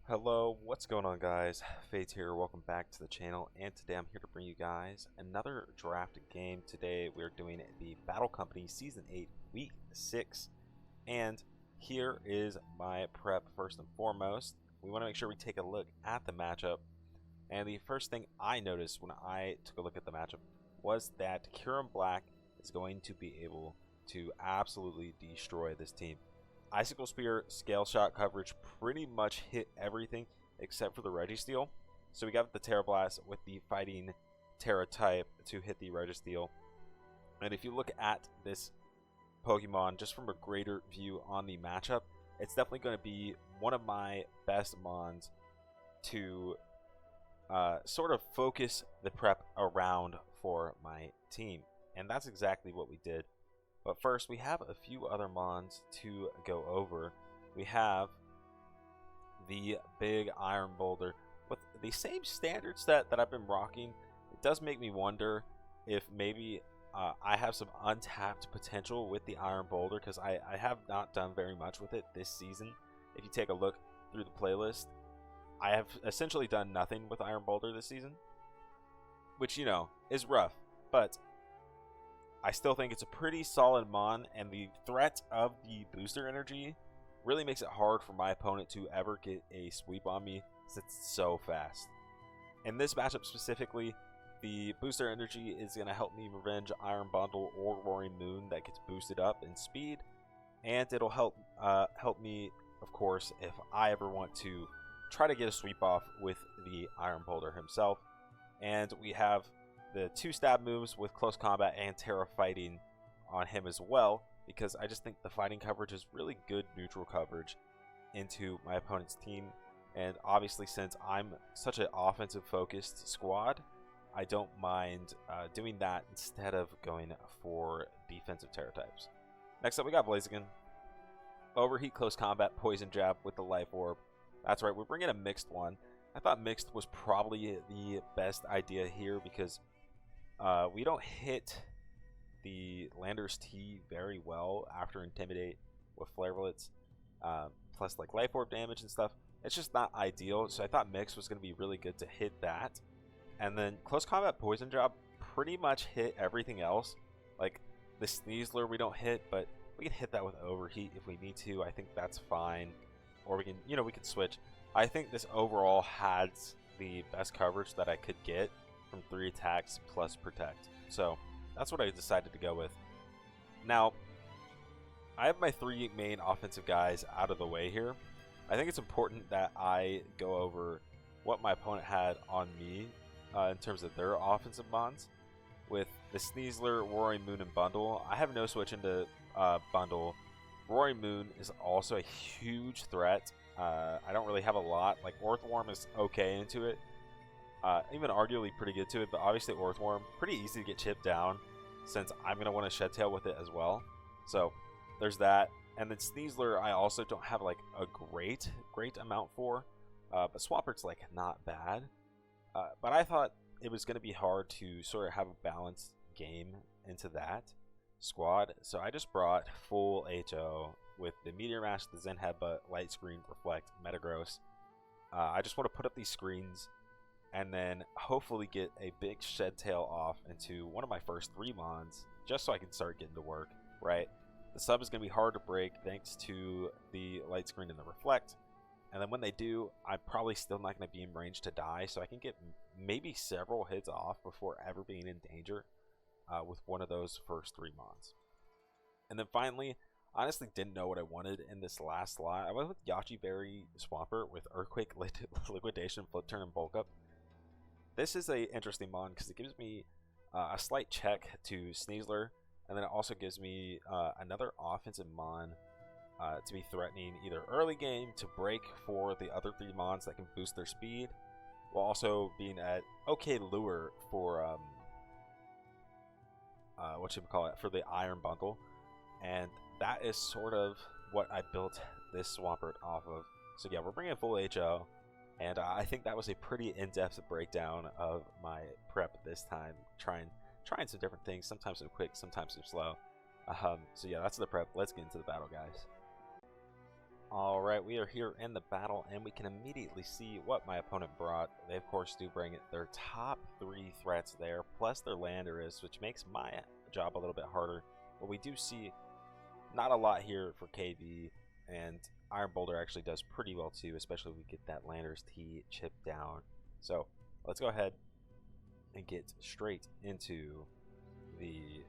Hello, what's going on guys? Fates here, welcome back to the channel, and today I'm here to bring you guys another draft game. Today we're doing the Battle Company Season 8 Week 6, and here is my prep first and foremost. We want to make sure we take a look at the matchup, and the first thing I noticed when I took a look at the matchup was that Kieran Black is going to be able to absolutely destroy this team. Icicle Spear, Scale Shot coverage pretty much hit everything except for the Registeel. So we got the Terra Blast with the Fighting Terra type to hit the Registeel. And if you look at this Pokemon just from a greater view on the matchup, it's definitely going to be one of my best mons to sort of focus the prep around for my team. And that's exactly what we did. But first, we have a few other mons to go over. We have the big Iron Boulder with the same standards that I've been rocking. It does make me wonder if maybe I have some untapped potential with the Iron Boulder, because I have not done very much with it this season. If you take a look through the playlist, I have essentially done nothing with Iron Boulder this season, which, you know, is rough, but I still think it's a pretty solid mon, and the threat of the booster energy really makes it hard for my opponent to ever get a sweep on me, since it's so fast. In this matchup specifically, the booster energy is going to help me revenge Iron Bundle or Roaring Moon that gets boosted up in speed, and it'll help me, of course, if I ever want to try to get a sweep off with the Iron Boulder himself. And we have the 2 stab moves with close combat and Terra fighting on him as well, because I just think the fighting coverage is really good neutral coverage into my opponent's team. And obviously, since I'm such an offensive focused squad, I don't mind doing that instead of going for defensive Terra types. Next up, we got Blaziken. Overheat, close combat, poison jab with the life orb. That's right, we're bringing a mixed one. I thought mixed was probably the best idea here, because we don't hit the Lander's T very well after Intimidate with Flarelets, plus like Life Orb damage and stuff. It's just not ideal, so I thought Mix was going to be really good to hit that. And then Close Combat Poison Job pretty much hit everything else. Like the Sneasler we don't hit, but we can hit that with Overheat if we need to. I think that's fine. Or we can, we can switch. I think this overall has the best coverage that I could get from 3 attacks plus protect. So that's what I decided to go with. Now, I have my 3 main offensive guys out of the way here. I think it's important that I go over what my opponent had on me in terms of their offensive mons. With the Sneasler, Roaring Moon, and Bundle, I have no switch into Bundle. Roaring Moon is also a huge threat. I don't really have a lot. Like, Orthworm is okay into it. Even arguably pretty good to it, but obviously Orthworm, pretty easy to get chipped down, since I'm going to want to Shed Tail with it as well. So there's that. And then Sneasler, I also don't have like a great amount for, but Swampert's like not bad. But I thought it was going to be hard to sort of have a balanced game into that squad, so I just brought full HO with the Meteor Mash, the Zen Headbutt, Light Screen, Reflect, Metagross. I just want to put up these screens and then hopefully get a big Shed Tail off into one of my first 3 mons, just so I can start getting to work, right? The sub is going to be hard to break thanks to the Light Screen and the Reflect. And then when they do, I'm probably still not going to be in range to die, so I can get maybe several hits off before ever being in danger with one of those first 3 mons. And then finally, honestly didn't know what I wanted in this last slot. I went with Yachi Berry Swampert with Earthquake, Liquidation, Flip Turn, and Bulk Up. This is a interesting mon because it gives me a slight check to Sneasler, and then it also gives me another offensive mon to be threatening either early game to break for the other 3 mons that can boost their speed, while also being at okay lure for for the Iron Bundle. And that is sort of what I built this Swampert off of. So yeah, we're bringing full HO, and I think that was a pretty in-depth breakdown of my prep this time, trying some different things, sometimes some quick, sometimes some slow. So yeah, that's the prep. Let's get into the battle, guys. Alright, we are here in the battle, and we can immediately see what my opponent brought. They, of course, do bring their top 3 threats there, plus their Landorus, which makes my job a little bit harder. But we do see not a lot here for KB, and Iron Boulder actually does pretty well too, especially if we get that Landorus T chipped down. So, let's go ahead and get straight into the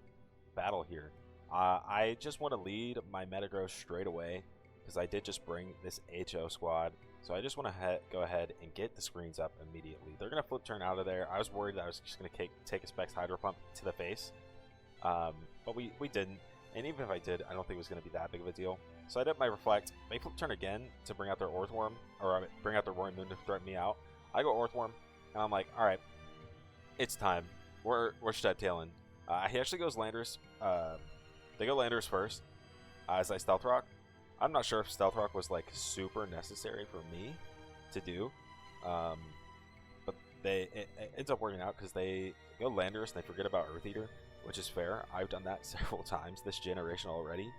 battle here. I just want to lead my Metagross straight away, because I did just bring this HO squad. So I just want to go ahead and get the screens up immediately. They're going to flip turn out of there. I was worried that I was just going to take a Specs Hydro Pump to the face. But we didn't. And even if I did, I don't think it was going to be that big of a deal. So I did my Reflect. They flip turn again to bring out their Orthworm, or bring out their Roaring Moon to threaten me out. I go Orthworm, and I'm like, alright, it's time. We're Shed Tailing. He actually goes Landorus. They go Landorus first, as I Stealth Rock. I'm not sure if Stealth Rock was like super necessary for me to do, but it ends up working out because they go Landorus and they forget about Earth Eater, which is fair. I've done that several times this generation already,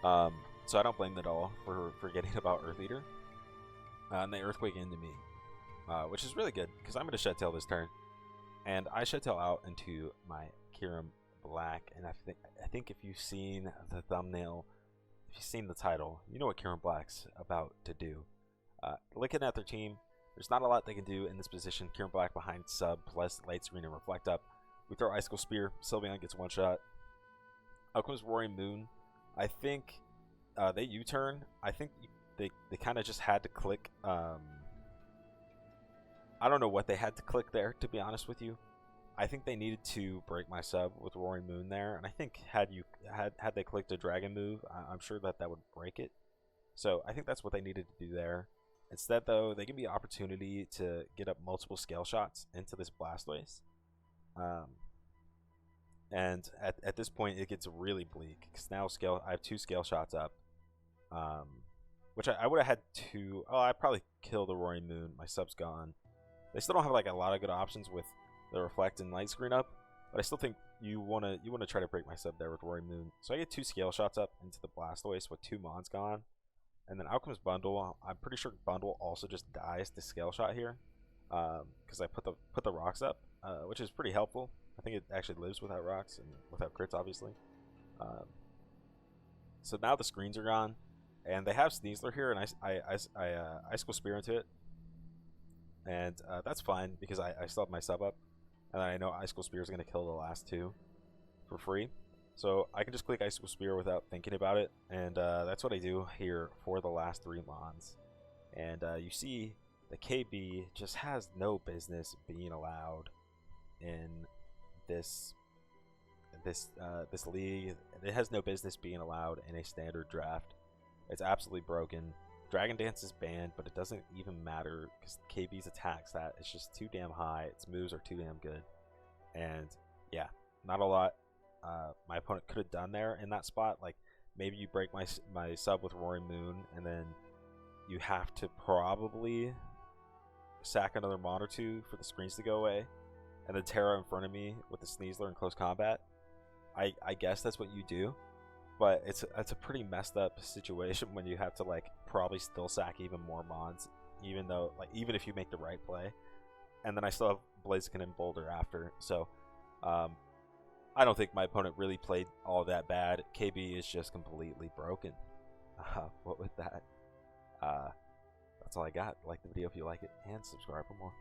so I don't blame them at all for forgetting about Earth Eater. And they Earthquake into me, which is really good because I'm going to Shed Tail this turn, and I Shed Tail out into my Kyurem Black, and I think if you've seen the thumbnail, if you've seen the title, you know what Kyurem Black's about to do. Looking at their team, there's not a lot they can do in this position. Kyurem Black behind sub plus Light Screen and Reflect up. We throw Icicle Spear. Sylveon gets one shot. Out comes Roaring Moon. I think they U-turn. I think they kind of just had to click. I don't know what they had to click there, to be honest with you. I think they needed to break my sub with Roaring Moon there, and I think had they clicked a Dragon move, I'm sure that would break it. So I think that's what they needed to do there. Instead, though, they give me opportunity to get up multiple scale shots into this Blastoise. And at this point, it gets really bleak because now I have 2 scale shots up, which I would have had 2. Oh, I probably kill the Roaring Moon. My sub's gone. They still don't have like a lot of good options with the Reflect and Light Screen up, but I still think you wanna try to break my sub there with Roaring Moon. So I get 2 scale shots up into the Blastoise with 2 Mons gone, and then out comes Bundle. I'm pretty sure Bundle also just dies to scale shot here, because I put the rocks up, which is pretty helpful. I think it actually lives without rocks and without crits, obviously. So now the screens are gone, and they have Sneasler here, and I Icicle Spear into it, and that's fine because I still have my sub up. And I know Icicle Spear is going to kill the last 2 for free. So I can just click Icicle Spear without thinking about it. And that's what I do here for the last 3 Mons. And you see the KB just has no business being allowed in this league. It has no business being allowed in a standard draft. It's absolutely broken. Dragon Dance is banned, but it doesn't even matter because KB's attack stat is just too damn high. Its moves are too damn good. And yeah, not a lot my opponent could have done there in that spot. Like maybe you break my sub with Roaring Moon, and then you have to probably sack another Mon or 2 for the screens to go away, and then Terra in front of me with the Sneasler in close combat. I guess that's what you do. But it's a pretty messed up situation when you have to like probably still sack even more Mons, even if you make the right play, and then I still have Blaziken and Boulder after. So I don't think my opponent really played all that bad. KB is just completely broken. What with that? That's all I got. Like the video if you like it, and subscribe for more.